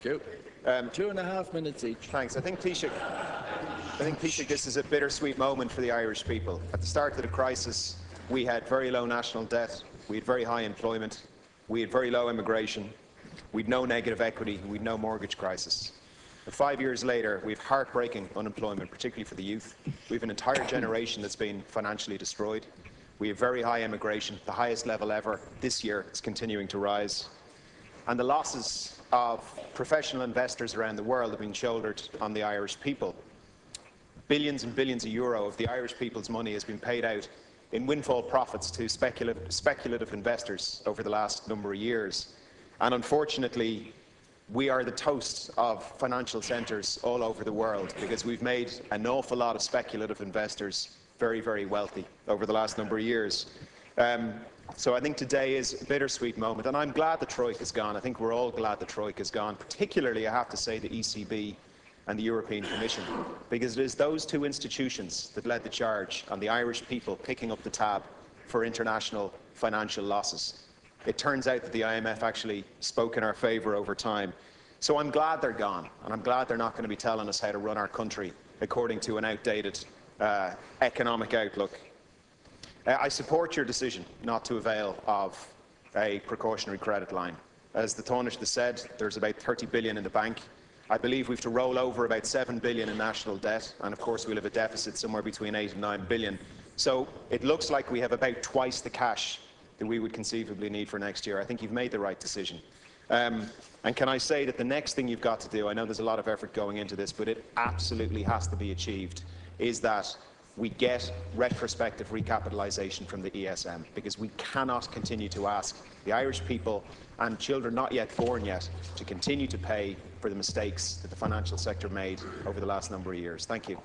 Thank you. 2.5 minutes each. Thanks. I think, Taoiseach, this is a bittersweet moment for the Irish people. At the start of the crisis, we had very low national debt, we had very high employment, we had very low immigration, we had no negative equity, we had no mortgage crisis. And 5 years later, we have heartbreaking unemployment, particularly for the youth. We have an entire generation that's been financially destroyed. We have very high immigration, the highest level ever. This year, it's continuing to rise. And the losses of professional investors around the world have been shouldered on the Irish people. Billions and billions of euro of the Irish people's money has been paid out in windfall profits to speculative investors over the last number of years. And unfortunately, we are the toast of financial centres all over the world because we've made an awful lot of speculative investors very, very wealthy over the last number of years. So I think today is a bittersweet moment, and I'm glad the Troika is gone. I think we're all glad the Troika is gone, particularly, I have to say, the ECB and the European Commission, because it is those two institutions that led the charge on the Irish people picking up the tab for international financial losses. It turns out that the IMF actually spoke in our favour over time. So I'm glad they're gone, and I'm glad they're not going to be telling us how to run our country according to an outdated economic outlook. I support your decision not to avail of a precautionary credit line. As the Taoiseach has said, there's about 30 billion in the bank. I believe we have to roll over about 7 billion in national debt, and of course we'll have a deficit somewhere between 8 and 9 billion. So it looks like we have about twice the cash that we would conceivably need for next year. I think you've made the right decision. And can I say that the next thing you've got to do, I know there's a lot of effort going into this, but it absolutely has to be achieved, is that we get retrospective recapitalisation from the ESM, because we cannot continue to ask the Irish people and children not yet born yet to continue to pay for the mistakes that the financial sector made over the last number of years. Thank you.